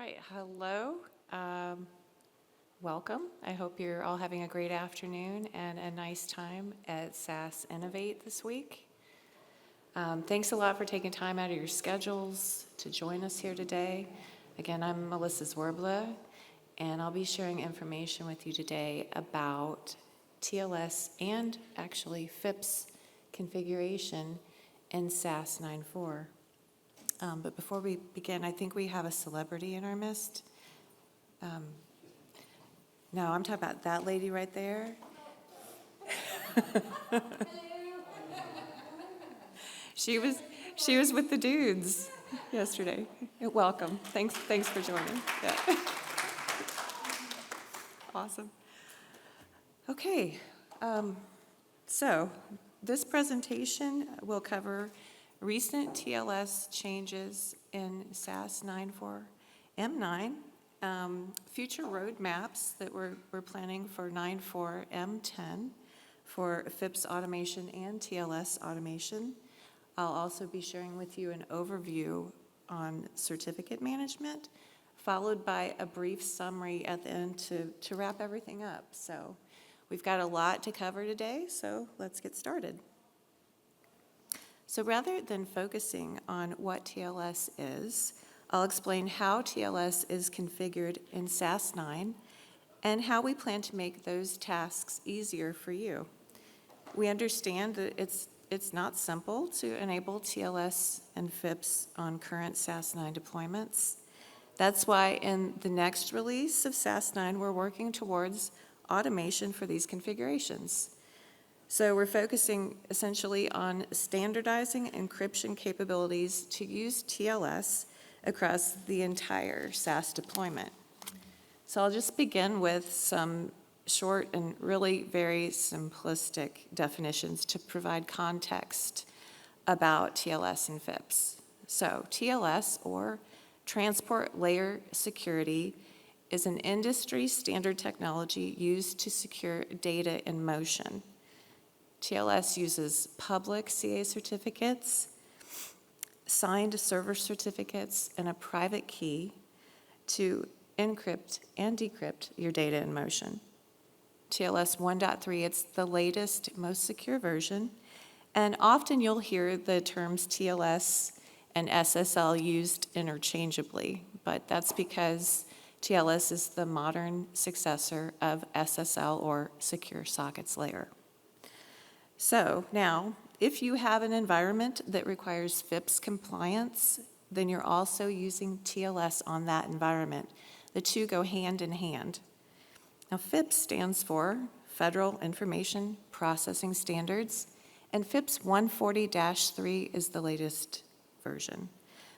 right, hello. Welcome. I hope you're all having a great afternoon and a nice time at SAS Innovate this week. Thanks a lot for taking time out of your schedules to join us here today. Again, I'm Melissa Zwerbla, and I'll be sharing information with you today about TLS and actually FIPS configuration in SAS 9.4. But before we begin, I think we have a celebrity in our midst. No, I'm talking about that lady right there. She was with the dudes yesterday. Welcome. Thanks for joining. Yeah. Awesome. Okay. So this presentation will cover recent TLS changes in SAS 9.4 M9, future roadmaps that we're planning for 9.4 M10 for FIPS automation and TLS automation. I'll also be sharing with you an overview on certificate management, followed by a brief summary at the end to wrap everything up. So we've got a lot to cover today, so let's get started. So rather than focusing on what TLS is, I'll explain how TLS is configured in SAS 9 and how we plan to make those tasks easier for you. We understand that it's not simple to enable TLS and FIPS on current SAS 9 deployments. That's why in the next release of SAS 9, we're working towards automation for these configurations. So we're focusing essentially on standardizing encryption capabilities to use TLS across the entire SAS deployment. So I'll just begin with some short and really very simplistic definitions to provide context about TLS and FIPS. So TLS, or Transport Layer Security, is an industry standard technology used to secure data in motion. TLS uses public CA certificates, signed server certificates, and a private key to encrypt and decrypt your data in motion. TLS 1.3, it's the latest, most secure version, and often you'll hear the terms TLS and SSL used interchangeably, but that's because TLS is the modern successor of SSL, or Secure Sockets Layer. So now, if you have an environment that requires FIPS compliance, then you're also using TLS on that environment. The two go hand in hand. Now, FIPS stands for Federal Information Processing Standards, and FIPS 140-3 is the latest version.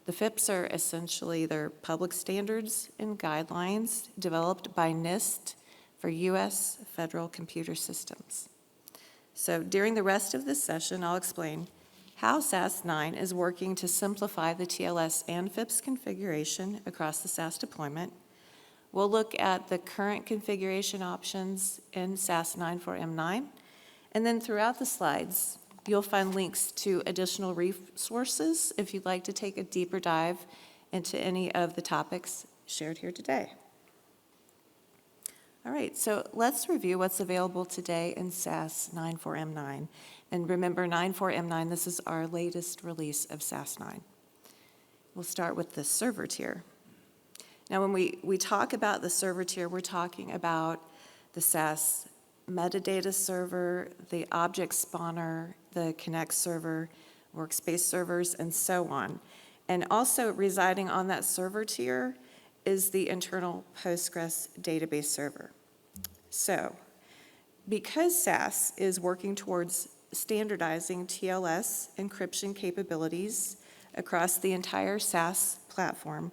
The FIPS are essentially their public standards and guidelines developed by NIST for U.S. federal computer systems. So during the rest of this session, I'll explain how SAS 9 is working to simplify the TLS and FIPS configuration across the SAS deployment. We'll look at the current configuration options in SAS 9.4 M9, and then throughout the slides, you'll find links to additional resources if you'd like to take a deeper dive into any of the topics shared here today. All right, so let's review what's available today in SAS 9.4 M9. And remember, 9.4 M9, this is our latest release of SAS 9. We'll start with the server tier. Now, when we talk about the server tier, we're talking about the SAS metadata server, the object spawner, the Connect server, workspace servers, and so on. And also residing on that server tier is the internal Postgres database server. So, because SAS is working towards standardizing TLS encryption capabilities across the entire SAS platform,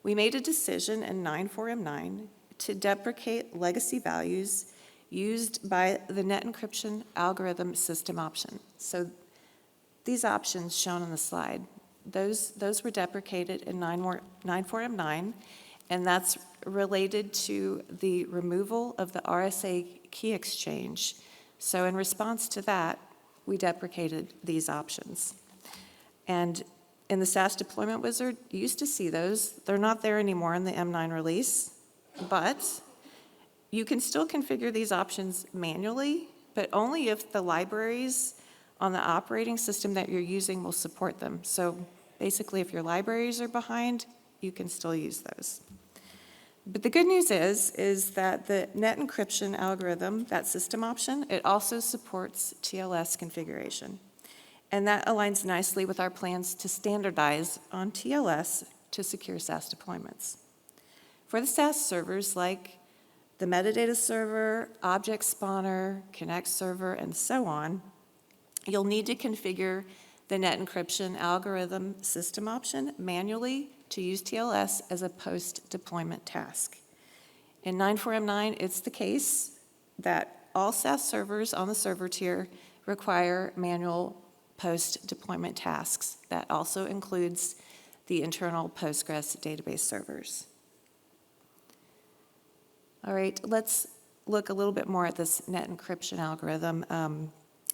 we made a decision in 9.4 M9 to deprecate legacy values used by the net encryption algorithm system option. So these options shown on the slide, those were deprecated in 9.4 M9, and that's related to the removal of the RSA key exchange. So in response to that, we deprecated these options. And In the SAS Deployment Wizard, you used to see those. They're not there anymore in the M9 release, but you can still configure these options manually, but only if the libraries on the operating system that you're using will support them. So basically, if your libraries are behind, you can still use those. But the good news is that the net encryption algorithm, that system option, it also supports TLS configuration. And that aligns nicely with our plans to standardize on TLS to secure SAS deployments. For the SAS servers like the metadata server, object spawner, connect server, and so on, you'll need to configure the net encryption algorithm system option manually to use TLS as a post-deployment task. In 9.4.M9, it's the case that all SAS servers on the server tier require manual post-deployment tasks. That also includes the internal Postgres database servers. All right, let's look a little bit more at this net encryption algorithm.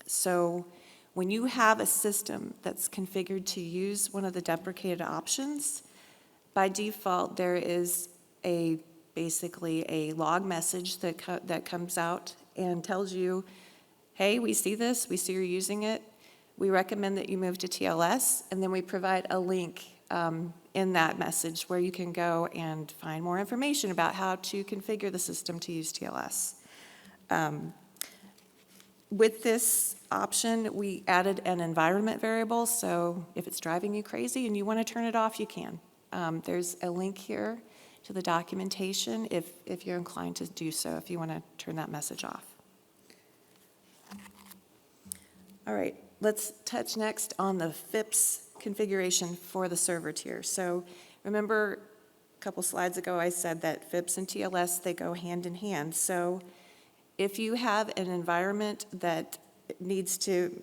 So when you have a system that's configured to use one of the deprecated options, by default, there is basically a log message that comes out and tells you, hey, we see this, we see you're using it. We recommend that you move to TLS, and then we provide a link in that message where you can go and find more information about how to configure the system to use TLS. With this option, we added an environment variable, so if it's driving you crazy and you want to turn it off, you can. There's a link here to the documentation if you're inclined to do so, if you want to turn that message off. All right, let's touch next on the FIPS configuration for the server tier. So remember a couple slides ago I said that FIPS and TLS, they go hand in hand. So if you have an environment that needs to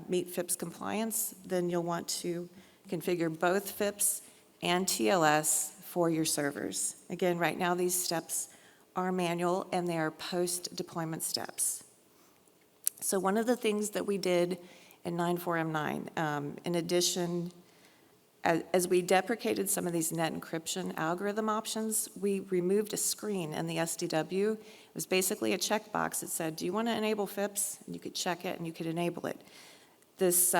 meet FIPS compliance, then you'll want to configure both FIPS and TLS for your servers. Again, right now these steps are manual and they are post-deployment steps. So one of the things that we did in 9.4.M9, in addition, as we deprecated some of these net encryption algorithm options, we removed a screen in the SDW. It was basically a checkbox that said, do you want to enable FIPS? And you could check it and you could enable it. This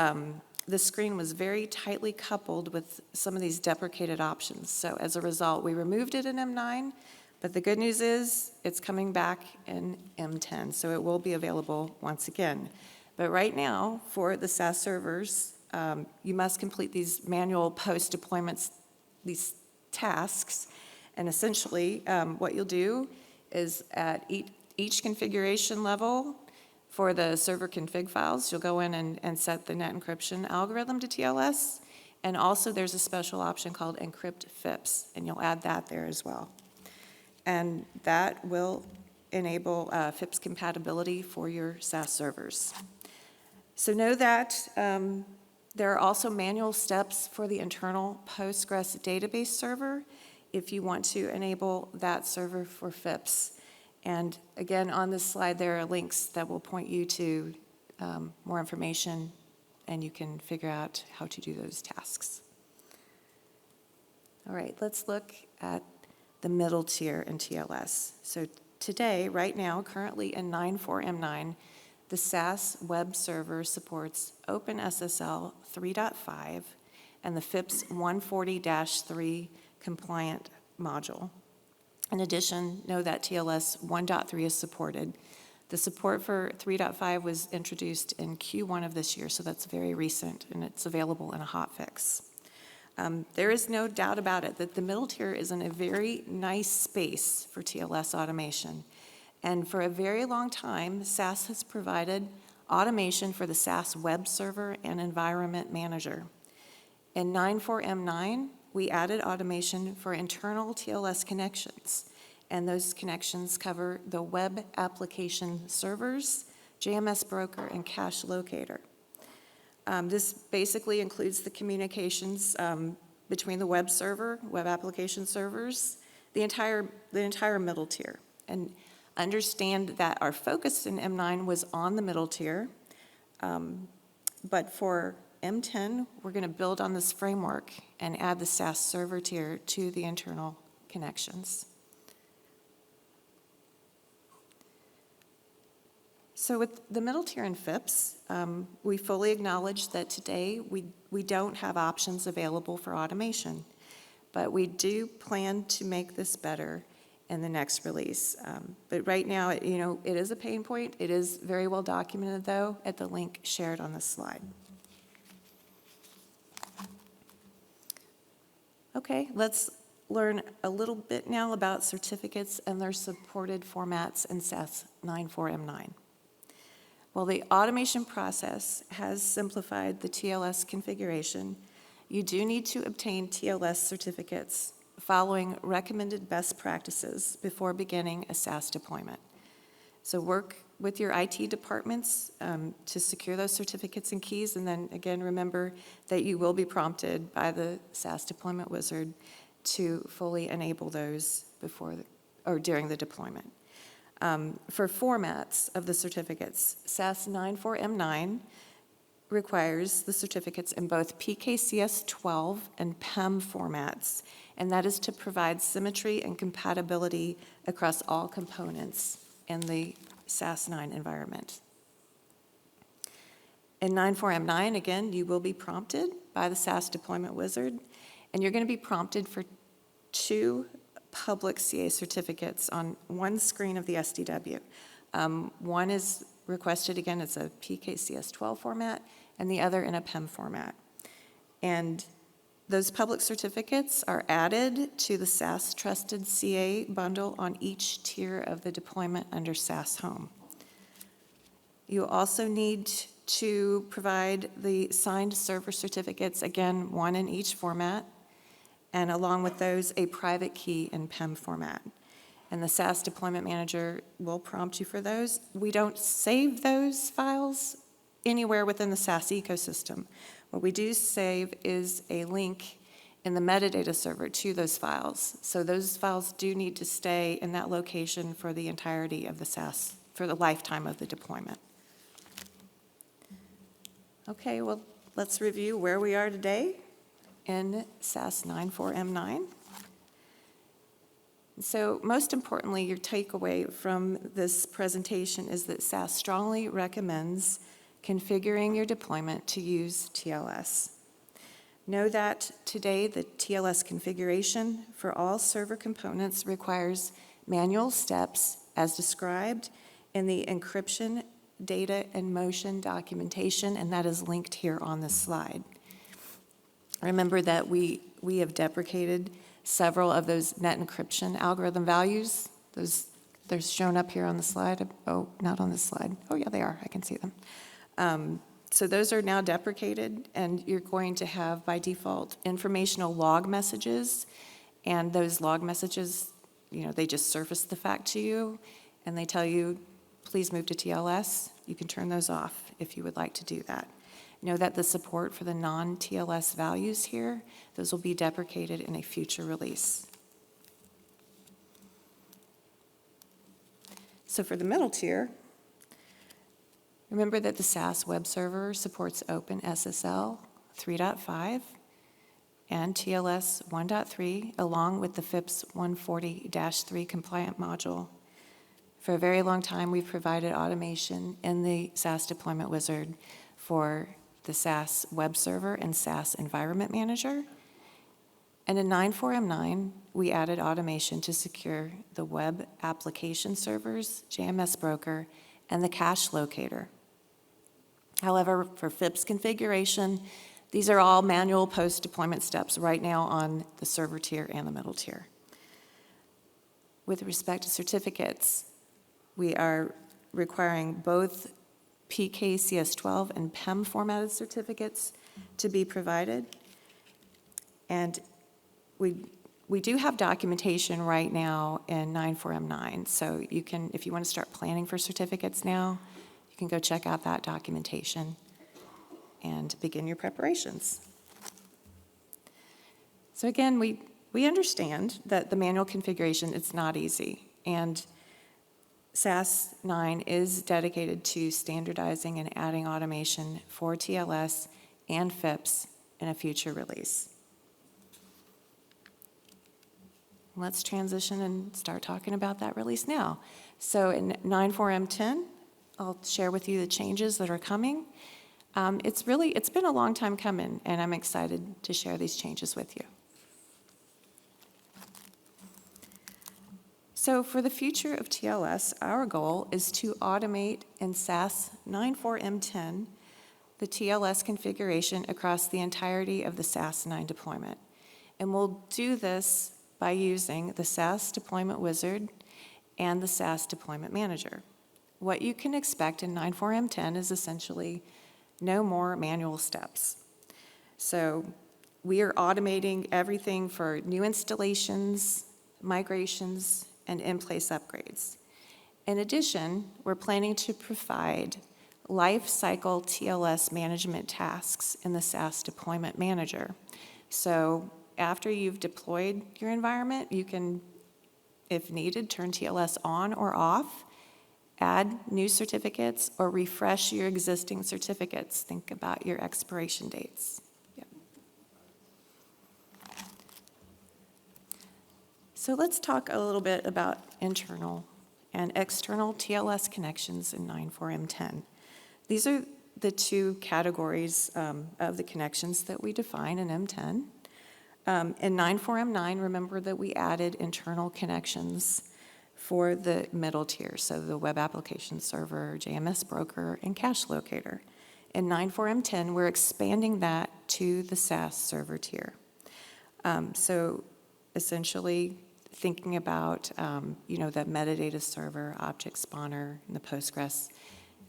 screen was very tightly coupled with some of these deprecated options. So as a result, we removed it in M9, but the good news is it's coming back in M10, so it will be available once again. But right now, for the SAS servers, you must complete these manual post-deployments, these tasks, and essentially what you'll do is at each configuration level for the server config files, you'll go in and set the net encryption algorithm to TLS, and also there's a special option called encrypt FIPS, and you'll add that there as well. And that will enable FIPS compatibility for your SAS servers. So know that there are also manual steps for the internal Postgres database server if you want to enable that server for FIPS. And again, on this slide, there are links that will point you to more information, and you can figure out how to do those tasks. All right, let's look at the middle tier in TLS. So today, right now, currently in 9.4.M9, the SAS web server supports OpenSSL 3.5 and the FIPS 140-3 compliant module. In addition, know that TLS 1.3 is supported. The support for 3.5 was introduced in Q1 of this year, so that's very recent, and it's available in a hotfix. There is no doubt about it that the middle tier is in a very nice space for TLS automation. And for a very long time, SAS has provided automation for the SAS web server and environment manager. In 9.4.M9, we added automation for internal TLS connections, and those connections cover the web application servers, JMS broker, and cache locator. This basically includes the communications between the web server, web application servers, the entire middle tier. And understand that our focus in M9 was on the middle tier, but for M10, we're going to build on this framework and add the SAS server tier to the internal connections. So with the middle tier and FIPS, we fully acknowledge that today we don't have options available for automation, but we do plan to make this better in the next release. But right now, it is a pain point. It is very well documented, though, at the link shared on this slide. Okay, let's learn a little bit now about certificates and their supported formats in SAS 94M9. While the automation process has simplified the TLS configuration, you do need to obtain TLS certificates following recommended best practices before beginning a SAS deployment. So work with your IT departments to secure those certificates and keys, and then again, remember that you will be prompted by the SAS deployment wizard to fully enable those before or during the deployment. For formats of the certificates, SAS 94M9 requires the certificates in both PKCS12 and PEM formats, and that is to provide symmetry and compatibility across all components in the SAS 9 environment. In 94M9, again, you will be prompted by the SAS deployment wizard, and you're going to be prompted for 2 public CA certificates on one screen of the SDW. One is requested, again, it's a PKCS12 format, and the other in a PEM format. And those public certificates are added to the SAS Trusted CA bundle on each tier of the deployment under SAS Home. You also need to provide the signed server certificates, again, one in each format, and along with those, a private key in PEM format. And the SAS Deployment Manager will prompt you for those. We don't save those files anywhere within the SAS ecosystem. What we do save is a link in the metadata server to those files. So those files do need to stay in that location for the entirety of the SAS, for the lifetime of the deployment. Okay, well, let's review where we are today in SAS 94M9. So most importantly, your takeaway from this presentation is that SAS strongly recommends configuring your deployment to use TLS. Know that today the TLS configuration for all server components requires manual steps as described in the encryption, data, and motion documentation, and that is linked here on this slide. Remember that we have deprecated several of those net encryption algorithm values. They're shown up here on the slide. Oh, not on this slide. Oh, yeah, they are. I can see them. So those are now deprecated, and you're going to have, by default, informational log messages. And those log messages, they just surface the fact to you, and they tell you, please move to TLS. You can turn those off if you would like to do that. Know that the support for the non-TLS values here, those will be deprecated in a future release. So for the middle tier, remember that the SAS web server supports OpenSSL 3.5 and TLS 1.3, along with the FIPS 140-3 compliant module. For a very long time, we've provided automation in the SAS deployment wizard for the SAS web server and SAS environment manager. And in 94M9, we added automation to secure the web application servers, JMS broker, and the cache locator. However, for FIPS configuration, these are all manual post-deployment steps right now on the server tier and the middle tier. With respect to certificates, we are requiring both PKCS12 and PEM formatted certificates to be provided. And we do have documentation right now in 94M9, so you can, if you want to start planning for certificates now, you can go check out that documentation and begin your preparations. So again, we understand that the manual configuration, it's not easy, and SAS 9 is dedicated to standardizing and adding automation for TLS and FIPS in a future release. Let's transition and start talking about that release now. So in 9.4M10, I'll share with you the changes that are coming. It's been a long time coming, and I'm excited to share these changes with you. So for the future of TLS, our goal is to automate in SAS 9.4M10 the TLS configuration across the entirety of the SAS 9 deployment. And we'll do this by using the SAS Deployment Wizard and the SAS Deployment Manager. What you can expect in 9.4M10 is essentially no more manual steps. So we are automating everything for new installations, migrations, and in-place upgrades. In addition, we're planning to provide life cycle TLS management tasks in the SAS Deployment Manager. So after you've deployed your environment, you can, if needed, turn TLS on or off, add new certificates, or refresh your existing certificates. Think about your expiration dates. Yep. So let's talk a little bit about internal and external TLS connections in 9.4M10. These are the two categories of the connections that we define in M10. In 9.4M9, remember that we added internal connections for the middle tier, so the Web Application Server, JMS Broker, and Cache Locator. In 9.4M10, we're expanding that to the SAS server tier. So essentially, thinking about the metadata server, object spawner, and the Postgres,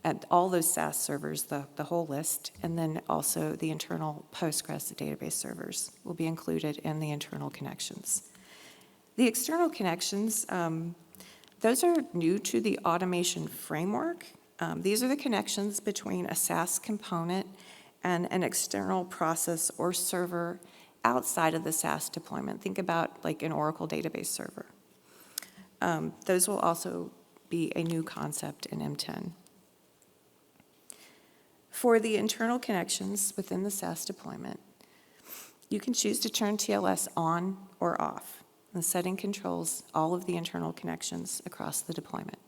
and all those SAS servers, the whole list, and then also the internal Postgres database servers will be included in the internal connections. The external connections, those are new to the automation framework. These are the connections between a SAS component and an external process or server outside of the SAS deployment. Think about like an Oracle database server. Those will also be a new concept in M10. For the internal connections within the SAS deployment, you can choose to turn TLS on or off. The setting controls all of the internal connections across the deployment.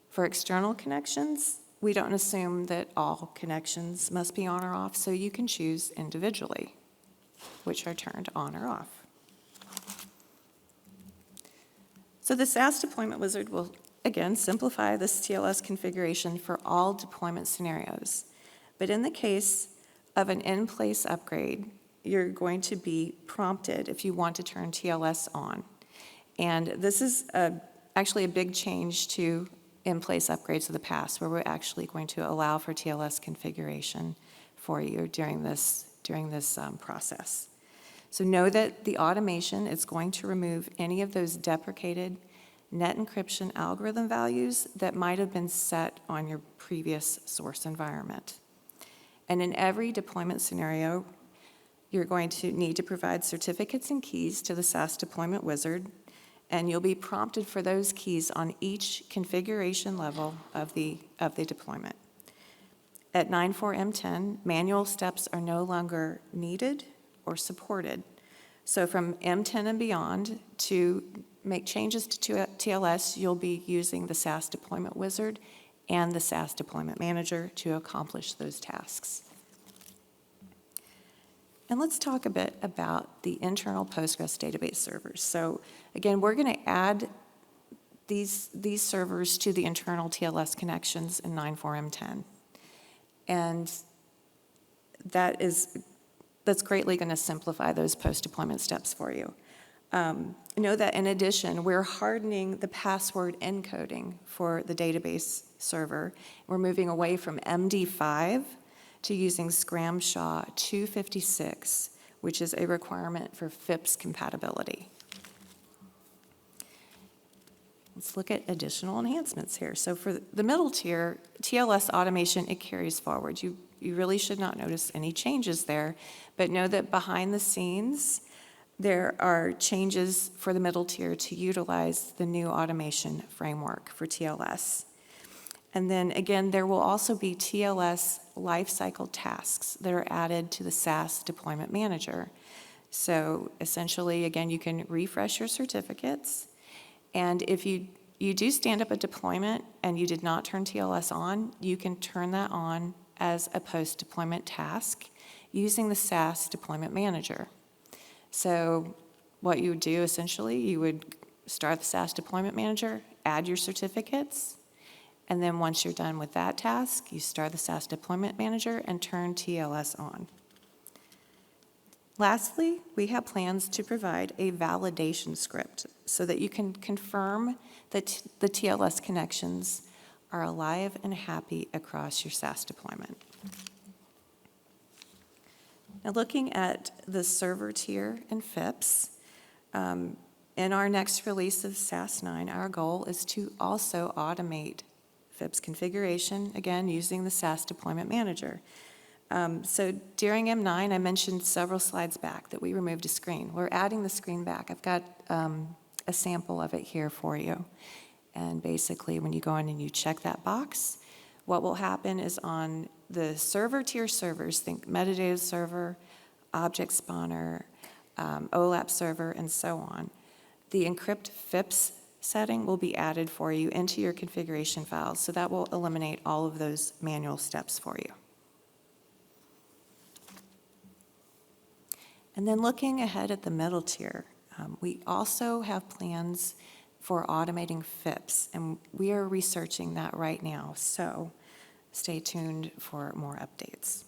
For external connections, we don't assume that all connections must be on or off, so you can choose individually which are turned on or off. So the SAS Deployment Wizard will, again, simplify this TLS configuration for all deployment scenarios. But in the case of an in-place upgrade, you're going to be prompted if you want to turn TLS on. And this is actually a big change to in-place upgrades of the past, where we're actually going to allow for TLS configuration for you during this process. So know that the automation is going to remove any of those deprecated net encryption algorithm values that might have been set on your previous source environment. And in every deployment scenario, you're going to need to provide certificates and keys to the SAS Deployment Wizard, and you'll be prompted for those keys on each configuration level of the deployment. At 9.4M10, manual steps are no longer needed or supported. So from M10 and beyond, to make changes to TLS, you'll be using the SAS Deployment Wizard and the SAS Deployment Manager to accomplish those tasks. And let's talk a bit about the internal Postgres database servers. So again, we're going to add these servers to the internal TLS connections in 9.4M10. And that's greatly going to simplify those post-deployment steps for you. Know that in addition, we're hardening the password encoding for the database server. We're moving away from MD5 to using Scram/SHA 256, which is a requirement for FIPS compatibility. Let's look at additional enhancements here. So for the middle tier, TLS automation, it carries forward. You really should not notice any changes there, but know that behind the scenes, there are changes for the middle tier to utilize the new automation framework for TLS. And then again, there will also be TLS lifecycle tasks that are added to the SaaS Deployment Manager. So essentially, again, you can refresh your certificates, and if you do stand up a deployment and you did not turn TLS on, you can turn that on as a post-deployment task using the SaaS Deployment Manager. So what you would do essentially, you would start the SaaS Deployment Manager, add your certificates, and then once you're done with that task, you start the SaaS Deployment Manager and turn TLS on. Lastly, we have plans to provide a validation script so that you can confirm that the TLS connections are alive and happy across your SaaS deployment. Now, looking at the server tier and FIPS, in our next release of SaaS 9, our goal is to also automate FIPS configuration, again, using the SaaS Deployment Manager. So during M9, I mentioned several slides back that we removed a screen. We're adding the screen back. I've got a sample of it here for you. And basically, when you go in and you check that box, what will happen is on the server tier servers, think metadata server, object spawner, OLAP server, and so on, the encrypt FIPS setting will be added for you into your configuration files. So that will eliminate all of those manual steps for you. And then looking ahead at the middle tier, we also have plans for automating FIPS, and we are researching that right now, so stay tuned for more updates.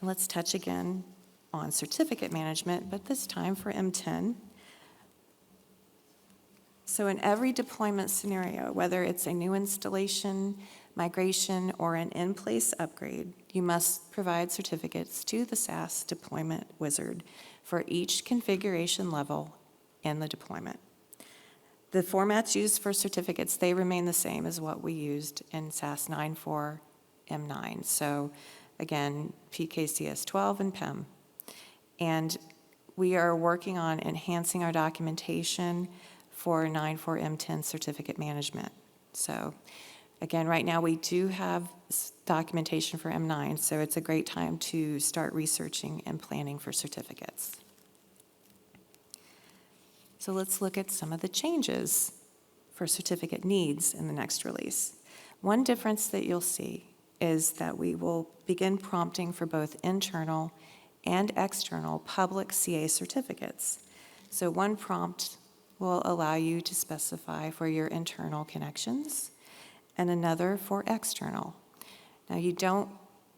Let's touch again on certificate management, but this time for M10. So in every deployment scenario, whether it's a new installation, migration, or an in-place upgrade, you must provide certificates to the SaaS Deployment Wizard for each configuration level in the deployment. The formats used for certificates, they remain the same as what we used in SaaS 9 for M9. So again, PKCS 12 and PEM. And we are working on enhancing our documentation for 9.4 M10 certificate management. So again, right now we do have documentation for M9, so it's a great time to start researching and planning for certificates. So let's look at some of the changes for certificate needs in the next release. One difference that you'll see is that we will begin prompting for both internal and external public CA certificates. So one prompt will allow you to specify for your internal connections and another for external. Now, you don't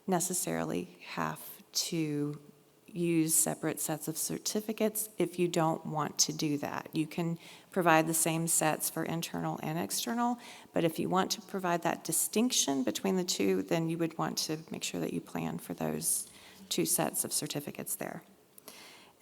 necessarily have to use separate sets of certificates if you don't want to do that. You can provide the same sets for internal and external, but if you want to provide that distinction between the two, then you would want to make sure that you plan for those two sets of certificates there.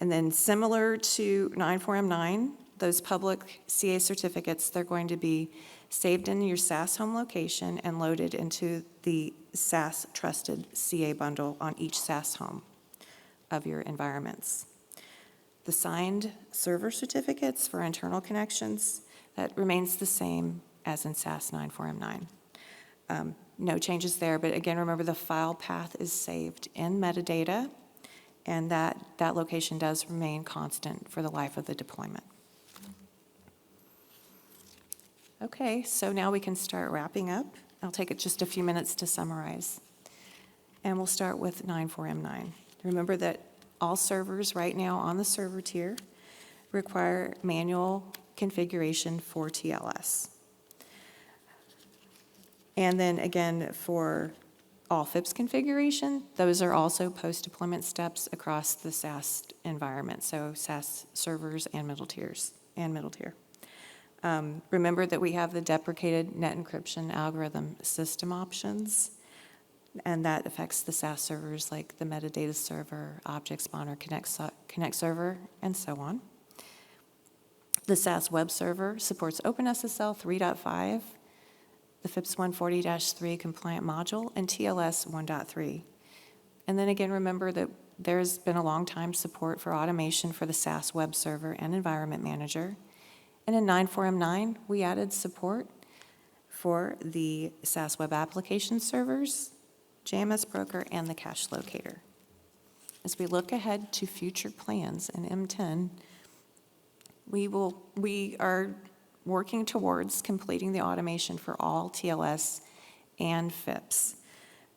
And then similar to 9.4M9, those public CA certificates, they're going to be saved in your SaaS home location and loaded into the SaaS Trusted CA bundle on each SaaS home of your environments. The signed server certificates for internal connections, that remains the same as in SaaS 9.4M9. No changes there, but again, remember the file path is saved in metadata, and that location does remain constant for the life of the deployment. Okay, so now we can start wrapping up. I'll take it just a few minutes to summarize. And we'll start with 9.4M9. Remember that all servers right now on the server tier require manual configuration for TLS. And then again, for all FIPS configuration, those are also post-deployment steps across the SaaS environment, so SaaS servers and middle tiers and middle tier. Remember that we have the deprecated net encryption algorithm system options, and that affects the SaaS servers like the metadata server, object spawner, connect server, and so on. The SaaS web server supports OpenSSL 3.5, the FIPS 140-3 compliant module, and TLS 1.3. And then again, remember that there's been a long time support for automation for the SaaS web server and environment manager. And in 9.4M9, we added support for the SAS web application servers, JMS Broker, and the cache locator. As we look ahead to future plans in M10, we are working towards completing the automation for all TLS and FIPS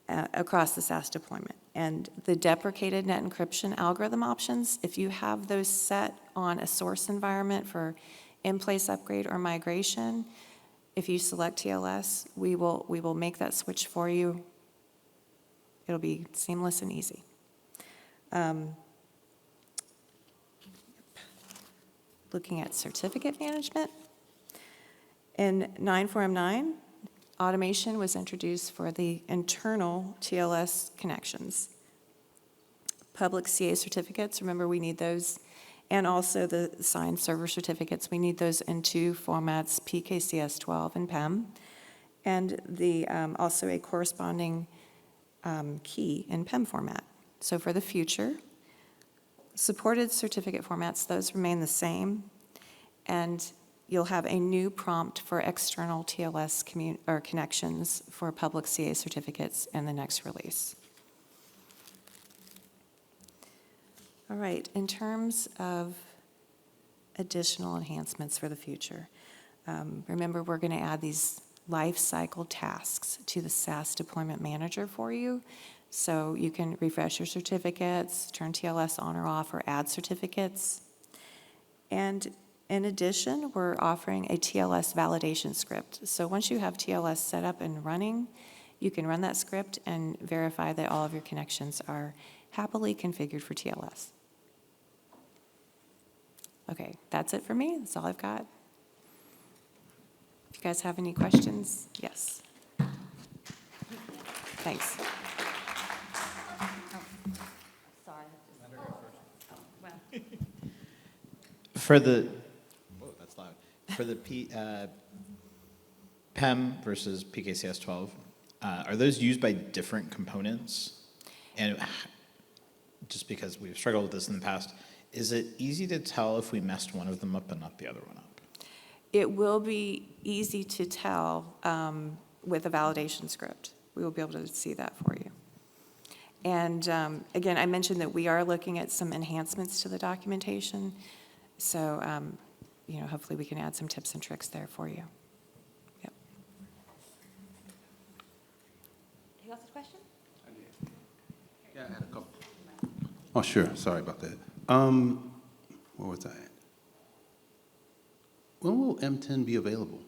across the SAS deployment. And the deprecated net encryption algorithm options, if you have those set on a source environment for in-place upgrade or migration, if you select TLS, we will make that switch for you. It'll be seamless and easy. Looking at certificate management. In 9.4M9, automation was introduced for the internal TLS connections. Public CA certificates, remember we need those, and also the signed server certificates, we need those in two formats, PKCS12 and PEM, and also a corresponding key in PEM format. So for the future, supported certificate formats, those remain the same, and you'll have a new prompt for external TLS connections for public CA certificates in the next release. All right, in terms of additional enhancements for the future, remember we're going to add these life cycle tasks to the SAS deployment manager for you. So you can refresh your certificates, turn TLS on or off, or add certificates. And in addition, we're offering a TLS validation script. So once you have TLS set up and running, you can run that script and verify that all of your connections are happily configured for TLS. Okay, that's it for me. That's all I've got. If you guys have any questions, yes. Thanks. For the, whoa, that's loud. For the PEM versus PKCS12, are those used by different components? And just because we've struggled with this in the past, is it easy to tell if we messed one of them up and not the other one up? It will be easy to tell with a validation script. We will be able to see that for you. And again, I mentioned that we are looking at some enhancements to the documentation. So, hopefully we can add some tips and tricks there for you. Yep. Who else has a question? Yeah, I had a couple. Oh, sure. Sorry about that. Where was I at? When will M10 be available?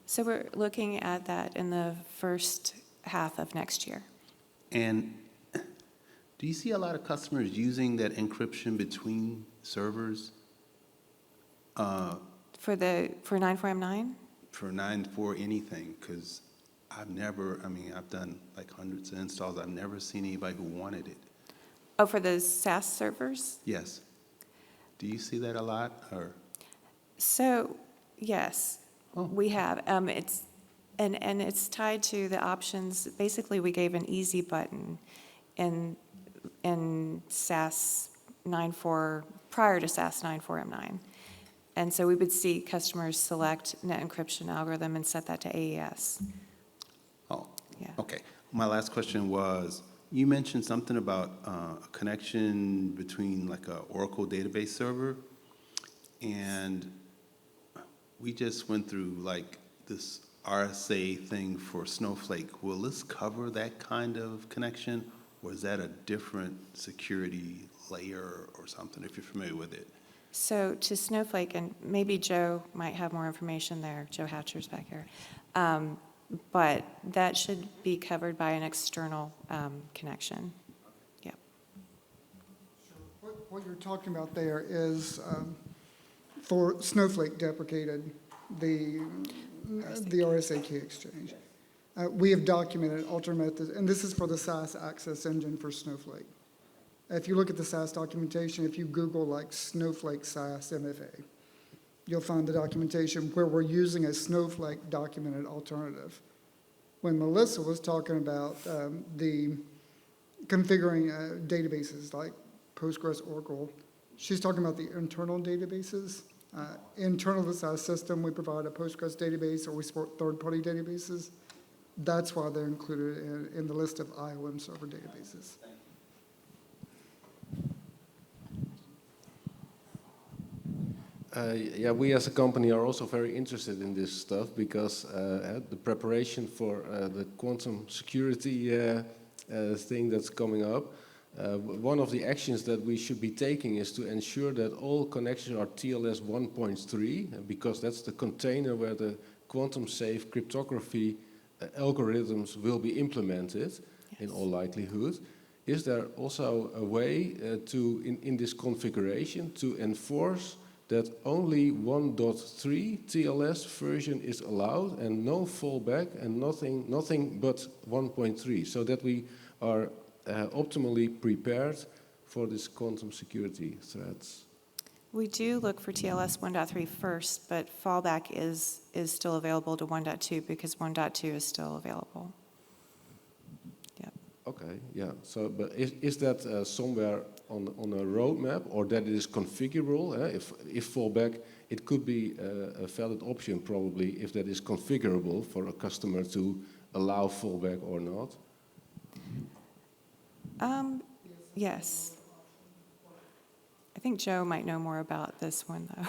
So we're looking at that in the first half of next year. And do you see a lot of customers using that encryption between servers? For 9.4M9? For 9.4 anything, because I've done like hundreds of installs. I've never seen anybody who wanted it. Oh, for the SAS servers? Yes. Do you see that a lot, or? So, yes, Oh. we have. It's tied to the options. Basically, we gave an easy button in SAS 9.4, prior to SAS 9.4M9. And so we would see customers select net encryption algorithm and set that to AES. Oh, Yeah. okay. My last question was, you mentioned something about a connection between like a Oracle database server, and we just went through like this RSA thing for Snowflake. Will this cover that kind of connection, or is that a different security layer or something, if you're familiar with it? So to Snowflake, and maybe Joe might have more information there, Joe Hatcher's back here, but that should be covered by an external connection. Yep. So what you're talking about there is for Snowflake deprecated the RSA key exchange. We have documented alternate methods, and this is for the SAS Access Engine for Snowflake. If you look at the SAS documentation, if you Google like Snowflake SAS MFA, you'll find the documentation where we're using a Snowflake documented alternative. When Melissa was talking about the configuring databases like Postgres, Oracle, she's talking about the internal databases. Internal to the SAS system, we provide a Postgres database, or we support third-party databases. That's why they're included in the list of IOM server databases. Yeah, we as a company are also very interested in this stuff because the preparation for the quantum security thing that's coming up, one of the actions that we should be taking is to ensure that all connections are TLS 1.3, because that's the container where the quantum safe cryptography algorithms will be implemented in all likelihood. Is there also a way in this configuration to enforce that only 1.3 TLS version is allowed and no fallback and nothing but 1.3, so that we are optimally prepared for this quantum security threats? We do look for TLS 1.3 first, but fallback is still available to 1.2 because 1.2 is still available. Yep. Okay, yeah. So, but is that somewhere on a roadmap, or that it is configurable? If fallback, it could be a valid option probably if that is configurable for a customer to allow fallback or not. Yes. I think Joe might know more about this one, though.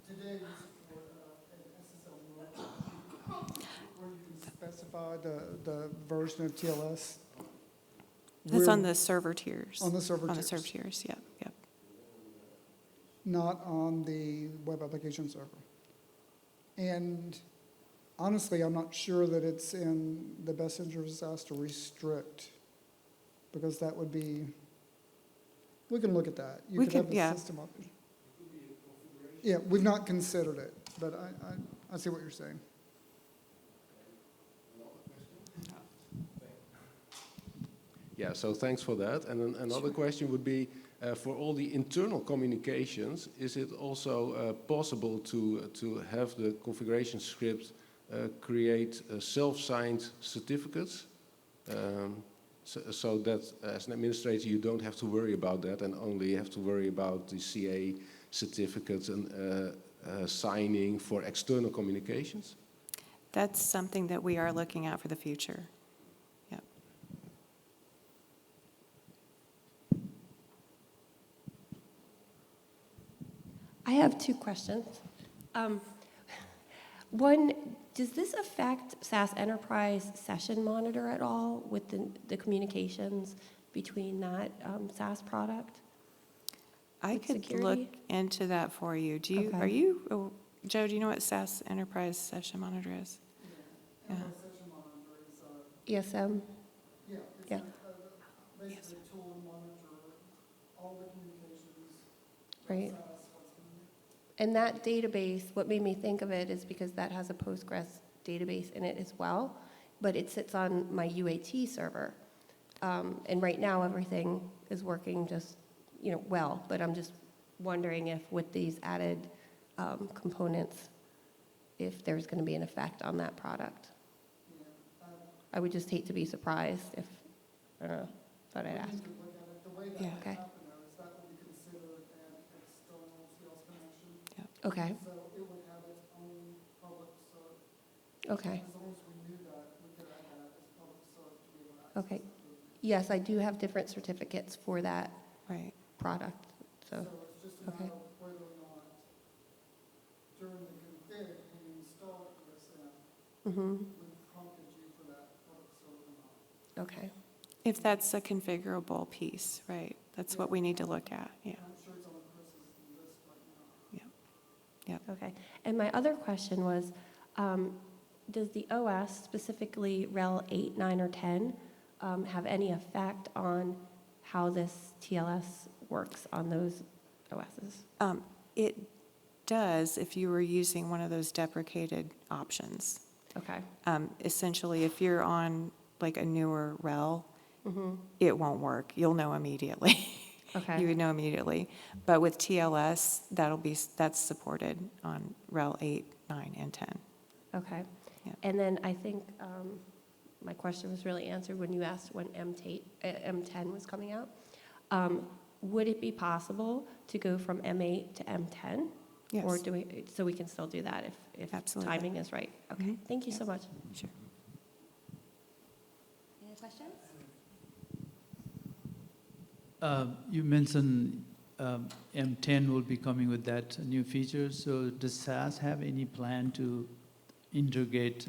Today, we support an SSL where you can specify the version of TLS. That's We're on the server tiers. On the server On the tiers. server tiers, yep, yep. Not on the web application server. And honestly, I'm not sure that it's in the best interest of us to restrict, because that would be, we can look at that. You We could can- have the yeah. system option. Yeah, we've not considered it, but I see what you're saying. Yeah, so thanks for that. And then another question would be, for all the internal communications, is it also possible to have the configuration script create self-signed certificates? So that as an administrator, you don't have to worry about that and only have to worry about the CA certificates and signing for external communications? That's something that we are looking at for the future. Yep. I have two questions. One, does this affect SAS Enterprise Session Monitor at all with the communications between that SAS product? I With could security? look into that for you. Do you, Okay. are you, oh, Joe, do you know what SAS Enterprise Session Monitor is? Yeah. ESM? Yeah, Yeah. basically a tool to monitor all the communications. Right. And that database, what made me think of it is because that has a Postgres database in it as well, but it sits on my UAT server. And right now, everything is working just, well, but I'm just wondering if with these added components, if there's going to be an effect on that product. I would just hate to be surprised if, I don't know, thought I'd ask. The way that Yeah. would Okay. happen, though, is that would be considered an external TLS connection. Okay, So it would have its own public cert. okay, As long as we knew that, we could add that as public cert to be able to access okay. it. Yes, I do have different certificates for that Right. product, so, So it's just a okay. matter of whether or not during the config, when you install ESM, mhm, we prompted you for that public cert or not. okay. If that's a configurable piece, right? That's what we need to look at, yeah. I'm sure it's on Chris's list right now. Okay. And my other question was, does the OS, specifically RHEL 8, 9, or 10, have any effect on how this TLS works on those OSs? It does if you were using one of those deprecated options. Okay. Essentially, if you're on like a newer RHEL, Mm-hmm. it won't work. You'll know immediately. Okay. You would know immediately. But with TLS, that's supported on RHEL 8, 9, and 10. Okay. Yeah. And then I think my question was really answered when you asked when M10 was coming out. Would it be possible to go from M8 to M10 Yes. Or do we, so we can still do that if Absolutely. timing is right? Okay, Mhm. thank you so much. Sure. Any other questions? You mentioned M10 will be coming with that new feature. So does SAS have any plan to integrate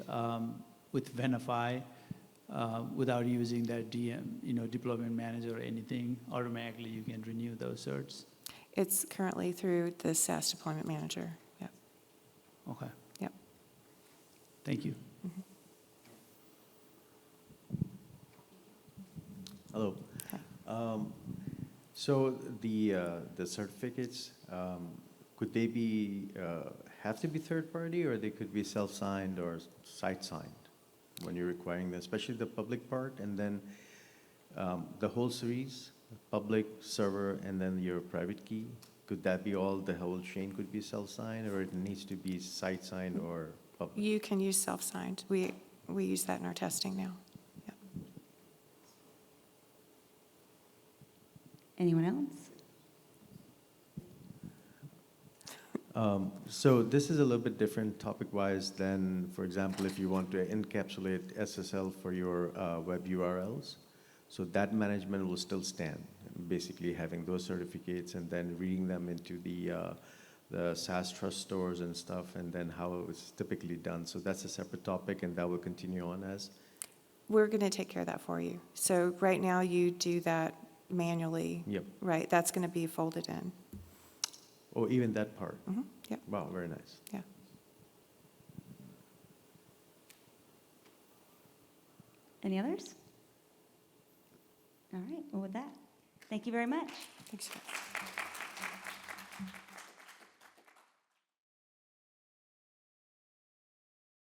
with Venafi without using that deployment manager or anything? Automatically, you can renew those certs? It's currently through the SaaS Deployment Manager. Yep. Okay. Yep. Thank you. Hello. Hi. So the certificates, could they be, have to be third-party, or they could be self-signed or site-signed when you're requiring them, especially the public part, and then the whole series, public, server, and then your private key? Could that be all, the whole chain could be self-signed, or it needs to be site-signed or public? You can use self-signed. We use that in our testing now. Yep. Anyone else? So this is a little bit different topic-wise than, for example, if you want to encapsulate SSL for your web URLs. So that management will still stand, basically having those certificates and then reading them into the SaaS trust stores and stuff, and then how it was typically done. So that's a separate topic, and that will continue on as. We're going to take care of that for you. So right now, you do that manually. Yep. Right, that's going to be folded in. Oh, even that part. Yep, Wow, very nice. yeah. Any others? All right, well, with that, thank you very much. Thanks, guys.